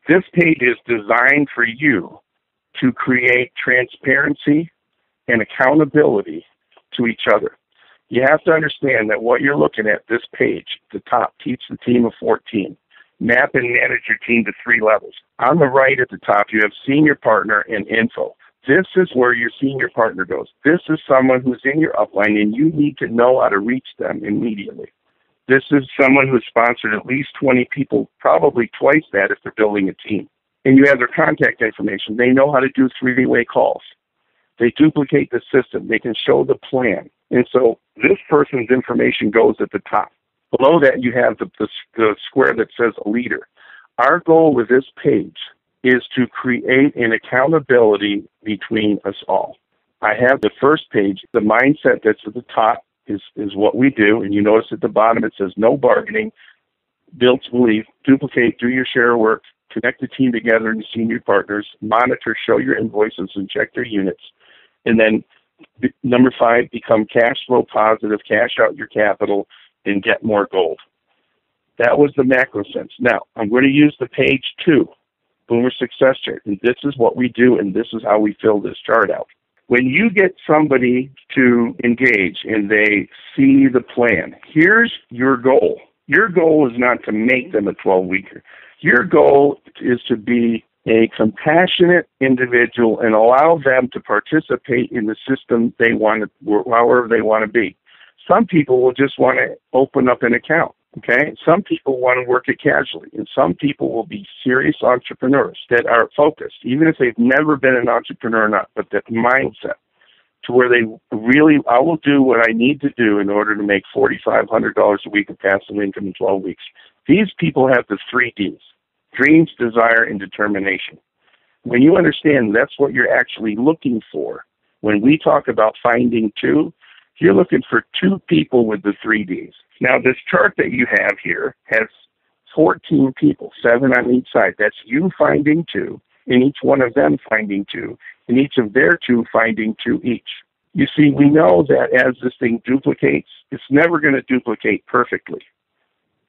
This page is designed for you to create transparency and accountability to each other. You have to understand that what you're looking at, this page, the top, teach the team of 14. Map and manage your team to 3 levels. On the right at the top, you have senior partner and info. This is where your senior partner goes. This is someone who's in your upline, and you need to know how to reach them immediately. This is someone who's sponsored at least 20 people, probably twice that if they're building a team. And you have their contact information. They know how to do 3-way calls. They duplicate the system. They can show the plan. And so this person's information goes at the top. Below that, you have the square that says a leader. Our goal with this page is to create an accountability between us all. I have the first page. The mindset that's at the top is what we do. And you notice at the bottom it says no bargaining, build to believe, duplicate, do your share work, connect the team together and senior partners, monitor, show your invoices, and check their units. And then number 5, become cash flow positive, cash out your capital, and get more gold. That was the macro sense. Now, I'm going to use the page 2, Boomer Success Chart. And this is what we do, and this is how we fill this chart out. When you get somebody to engage and they see the plan, here's your goal. Your goal is not to make them a 12-weeker. Your goal is to be a compassionate individual and allow them to participate in the system they want to, however they want to be. Some people will just want to open up an account, okay? Some people want to work it casually, and some people will be serious entrepreneurs that are focused, even if they've never been an entrepreneur or not, but that mindset to where they really, I will do what I need to do in order to make $4,500 a week of passive income in 12 weeks. These people have the 3 Ds. Dreams, desire, and determination. When you understand that's what you're actually looking for, when we talk about finding 2, you're looking for 2 people with the 3 Ds. Now, this chart that you have here has 14 people, 7 on each side. That's you finding 2, and each one of them finding 2, and each of their 2 finding 2 each. You see, we know that as this thing duplicates, it's never going to duplicate perfectly.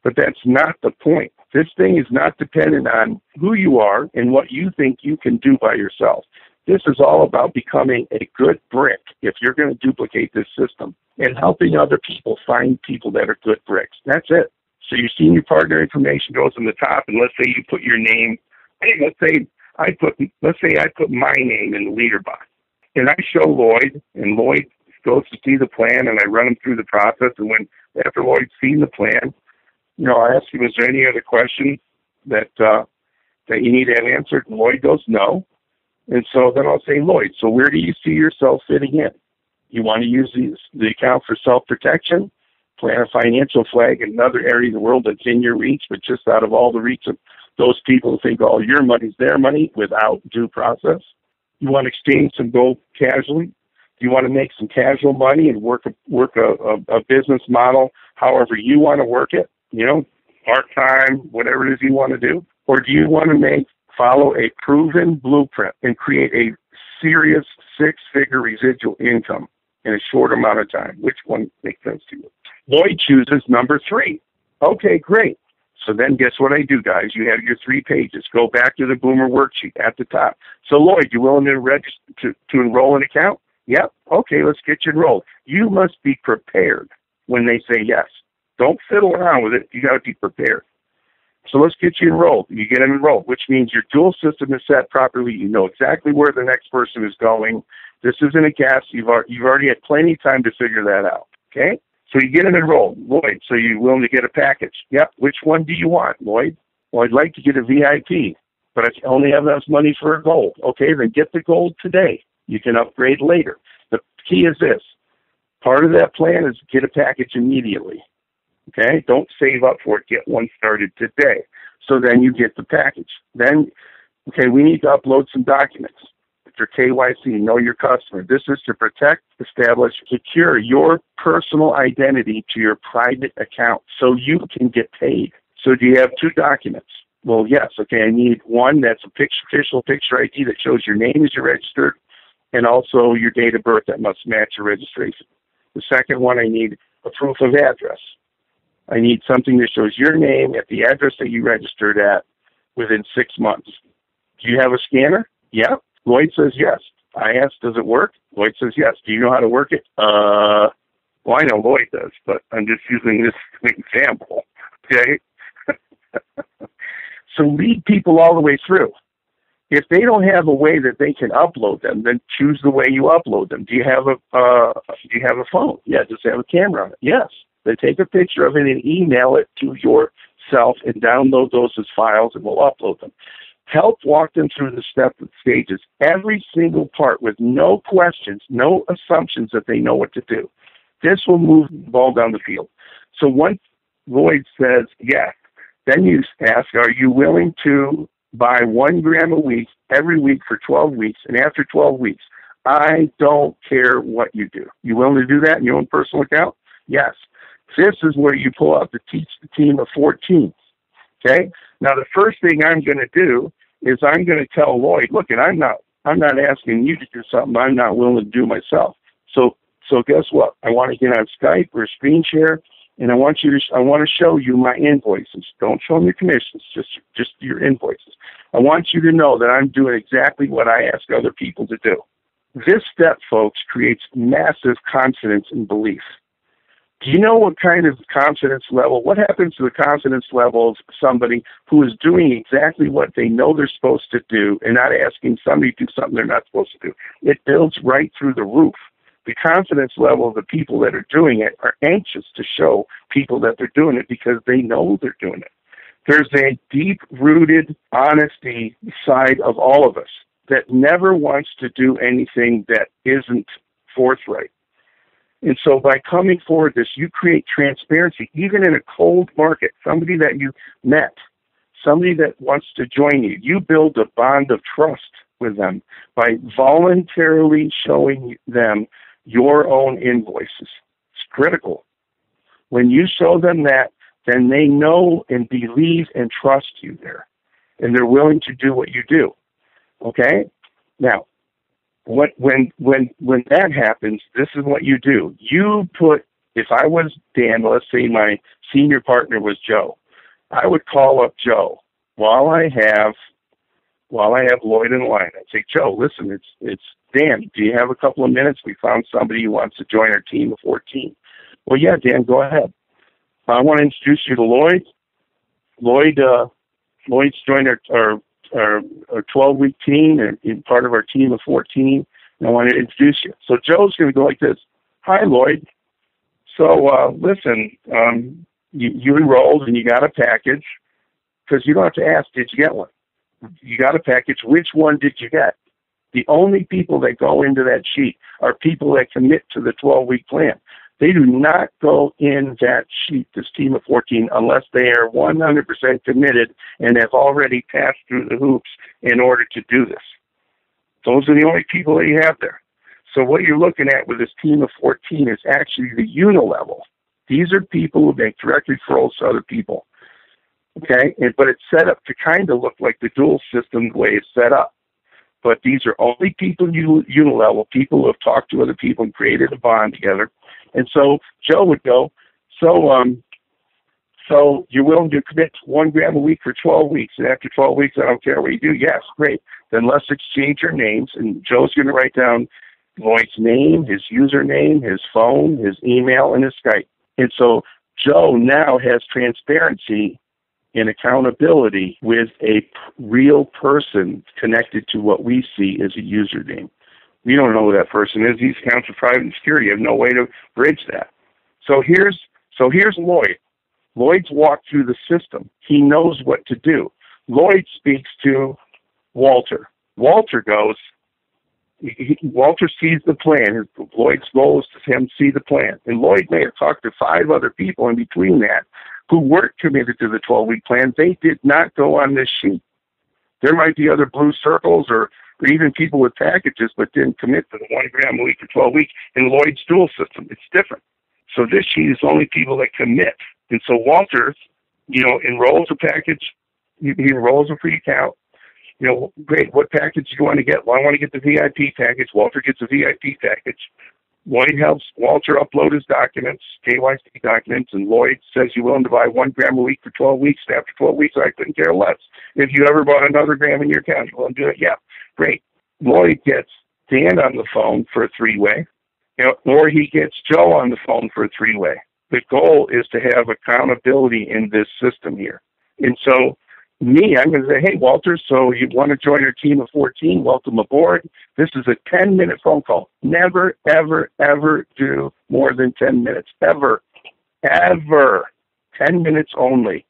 But that's not the point. This thing is not dependent on who you are and what you think you can do by yourself. This is all about becoming a good brick if you're going to duplicate this system and helping other people find people that are good bricks. That's it. So your senior partner information goes on the top, and let's say you put your name. Hey, let's say I put my name in the leader box, and I show Lloyd, and Lloyd goes to see the plan, and I run him through the process. And when after Lloyd's seen the plan, I ask him, is there any other question that you need to have answered? And Lloyd goes, no. And so then I'll say, Lloyd, so where do you see yourself fitting in? You want to use the account for self-protection, plant a financial flag in another area of the world that's in your reach, but just out of all the reach of those people who think all your money's their money without due process. You want to exchange some gold casually. Do you want to make some casual money and work a business model however you want to work it? Part-time, whatever it is you want to do? Or do you want to follow a proven blueprint and create a serious 6-figure residual income in a short amount of time? Which one makes sense to you? Lloyd chooses number 3. Okay, great. So then guess what I do, guys? You have your 3 pages. Go back to the Boomer worksheet at the top. So Lloyd, you willing to register to enroll an account? Yep. Okay, let's get you enrolled. You must be prepared when they say yes. Don't fiddle around with it. You got to be prepared. So let's get you enrolled. You get them enrolled, which means your dual system is set properly. You know exactly where the next person is going. This isn't a guess. You've already had plenty of time to figure that out. Okay? So you get them enrolled. Lloyd, so you're willing to get a package? Yep. Which one do you want, Lloyd? Well, I'd like to get a VIP, but I only have enough money for a gold. Okay, then get the gold today. You can upgrade later. The key is this. Part of that plan is get a package immediately. Okay, don't save up for it. Get one started today. So then you get the package. Then, okay, we need to upload some documents. Your KYC, know your customer. This is to protect, establish, secure your personal identity to your private account so you can get paid. So do you have 2 documents? Well, yes. Okay, I need one that's official picture ID that shows your name as you're registered and also your date of birth that must match your registration. The second one, I need a proof of address. I need something that shows your name at the address that you registered at within 6 months. Do you have a scanner? Yeah. Lloyd says yes. I asked, does it work? Lloyd says yes. Do you know how to work it? Well, I know Lloyd does, but I'm just using this example. Okay? So lead people all the way through. If they don't have a way that they can upload them, then choose the way you upload them. Do you have a phone? Yeah. Does it have a camera on it? Yes. Then take a picture of it and email it to yourself and download those as files, and we'll upload them. Help walk them through the stages, every single part, with no questions, no assumptions that they know what to do. This will move the ball down the field. So once Lloyd says yes, then you ask, are you willing to buy 1 gram a week, every week for 12 weeks? And after 12 weeks, I don't care what you do. You willing to do that in your own personal account? Yes. This is where you pull out the Teach the Team of 14. Okay? Now, the first thing I'm going to do is I'm going to tell Lloyd, look, and I'm not asking you to do something I'm not willing to do myself. So guess what? I want to get on Skype or screen share, and I want to show you my invoices. Don't show them your commissions, just your invoices. I want you to know that I'm doing exactly what I ask other people to do. This step, folks, creates massive confidence and belief. Do you know what kind of confidence level, what happens to the confidence level of somebody who is doing exactly what they know they're supposed to do and not asking somebody to do something they're not supposed to do? It builds right through the roof. The confidence level of the people that are doing it are anxious to show people that they're doing it because they know they're doing it. There's a deep-rooted honesty side of all of us that never wants to do anything that isn't forthright. And so by coming forward this, you create transparency, even in a cold market, somebody that you met, somebody that wants to join you. You build a bond of trust with them by voluntarily showing them your own invoices. It's critical. When you show them that, then they know and believe and trust you there, and they're willing to do what you do. Okay? Now, when that happens, this is what you do. You put, if I was Dan, let's say my senior partner was Joe, I would call up Joe while I have Lloyd in line. I'd say, Joe, listen, it's Dan. Do you have a couple of minutes? We found somebody who wants to join our team of 14. Well, yeah, Dan, go ahead. I want to introduce you to Lloyd. Lloyd's joined our 12-week team and part of our team of 14, and I want to introduce you. So Joe's going to go like this. Hi, Lloyd. So, listen, you enrolled and you got a package, because you don't have to ask, did you get one? You got a package. Which one did you get? The only people that go into that sheet are people that commit to the 12-week plan. They do not go in that sheet, this team of 14, unless they are 100% committed and have already passed through the hoops in order to do this. Those are the only people that you have there. So what you're looking at with this team of 14 is actually the unilevel. These are people who make direct referrals to other people. Okay? But it's set up to kind of look like the dual system the way it's set up. But these are only people unilevel, people who have talked to other people and created a bond together. And so Joe would go, so you're willing to commit 1 gram a week for 12 weeks, and after 12 weeks, I don't care what you do. Yes, great. Then let's exchange our names, and Joe's going to write down Lloyd's name, his username, his phone, his email, and his Skype. And so Joe now has transparency and accountability with a real person connected to what we see as a username. We don't know who that person is. These accounts are private and secure. You have no way to bridge that. So here's Lloyd. Lloyd's walked through the system. He knows what to do. Lloyd speaks to Walter. Walter goes, Walter sees the plan. Lloyd's goal is to him see the plan. And Lloyd may have talked to 5 other people in between that who weren't committed to the 12-week plan. They did not go on this sheet. There might be other blue circles or even people with packages but didn't commit to the 1 gram a week for 12 weeks in Lloyd's dual system. It's different. So this sheet is only people that commit. And so Walter, enrolls a package. He enrolls a free account. Great, what package do you want to get? Well, I want to get the VIP package. Walter gets a VIP package. Lloyd helps Walter upload his documents, KYC documents, and Lloyd says you're willing to buy 1 gram a week for 12 weeks. And after 12 weeks, I couldn't care less. If you ever bought another gram in your account, you want to do it? Yeah, great. Lloyd gets Dan on the phone for a 3-way, or he gets Joe on the phone for a 3-way. The goal is to have accountability in this system here. And so I'm going to say, hey, Walter, so you want to join our team of 14? Welcome aboard. This is a 10-minute phone call. Never, ever, ever do more than 10 minutes. Ever. 10 minutes only.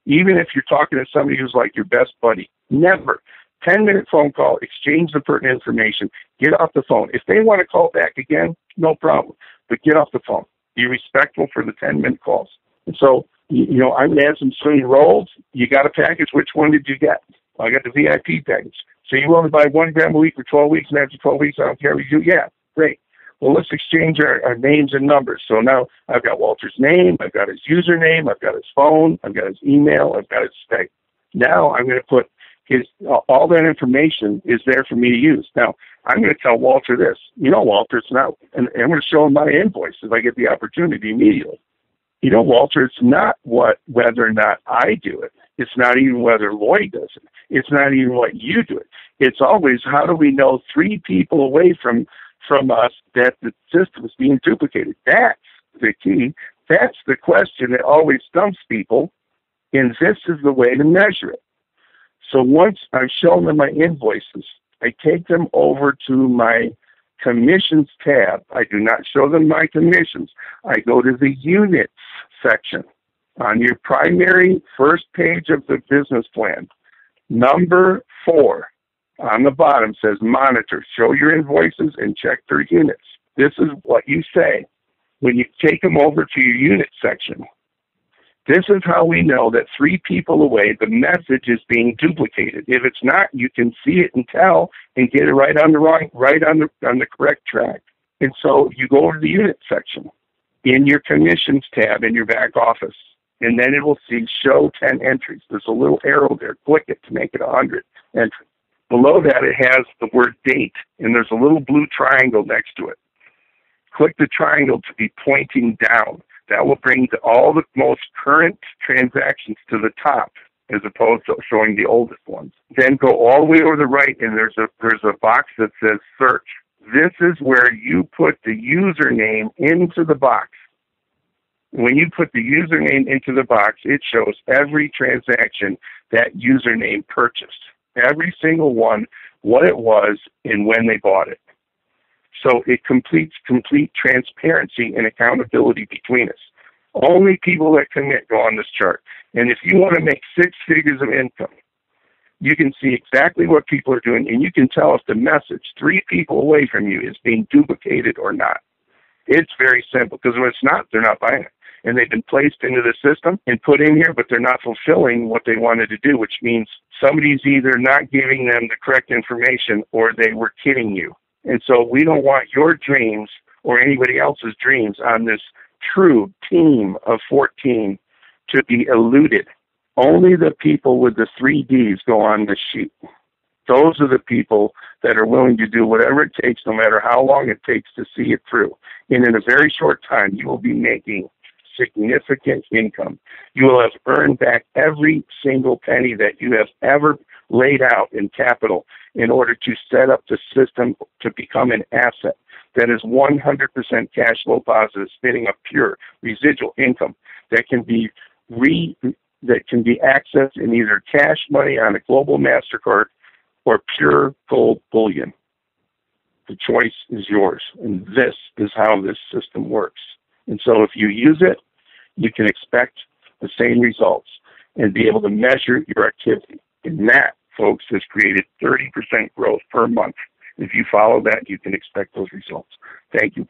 Even if you're talking to somebody who's like your best buddy. Never. 10-minute phone call, exchange the pertinent information, get off the phone. If they want to call back again, no problem. But get off the phone. Be respectful for the 10-minute calls. And so, I'm going to add some swing rolls. You got a package. Which one did you get? I got the VIP package. So you want to buy 1 gram a week for 12 weeks, and after 12 weeks, I don't care what you do? Yeah, great. Well, let's exchange our names and numbers. So now I've got Walter's name, I've got his username, I've got his phone, I've got his email, I've got his Skype. Now I'm going to put all that information is there for me to use. Now, I'm going to tell Walter this. Walter, it's not, and I'm going to show him my invoice if I get the opportunity immediately. Walter, it's not whether or not I do it. It's not even whether Lloyd does it. It's not even what you do it. It's always, how do we know 3 people away from us that the system is being duplicated? That's the key. That's the question that always stumps people, and this is the way to measure it. So once I've shown them my invoices, I take them over to my commissions tab. I do not show them my commissions. I go to the units section on your primary first page of the business plan. Number 4 on the bottom says monitor. Show your invoices and check their units. This is what you say when you take them over to your unit section. This is how we know that 3 people away, the message is being duplicated. If it's not, you can see it and tell and get it right on the correct track. And so you go over to the unit section in your commissions tab in your back office, and then it will see show 10 entries. There's a little arrow there. Click it to make it 100 entries. Below that, it has the word date, and there's a little blue triangle next to it. Click the triangle to be pointing down. That will bring all the most current transactions to the top, as opposed to showing the oldest ones. Then go all the way over the right, and there's a box that says search. This is where you put the username into the box. When you put the username into the box, it shows every transaction that username purchased. Every single one, what it was, and when they bought it. So it completes complete transparency and accountability between us. Only people that commit go on this chart. And if you want to make 6 figures of income, you can see exactly what people are doing, and you can tell if the message 3 people away from you is being duplicated or not. It's very simple, because when it's not, they're not buying it. And they've been placed into the system and put in here, but they're not fulfilling what they wanted to do, which means somebody's either not giving them the correct information or they were kidding you. And so we don't want your dreams or anybody else's dreams on this true team of 14 to be eluded. Only the people with the 3 Ds go on the sheet. Those are the people that are willing to do whatever it takes, no matter how long it takes, to see it through. And in a very short time, you will be making significant income. You will have earned back every single penny that you have ever laid out in capital in order to set up the system to become an asset that is 100% cash flow positive, spitting up pure residual income that can be accessed in either cash money on a global MasterCard or pure gold bullion. The choice is yours, and this is how this system works. And so if you use it, you can expect the same results and be able to measure your activity. And that, folks, has created 30% growth per month. If you follow that, you can expect those results. Thank you.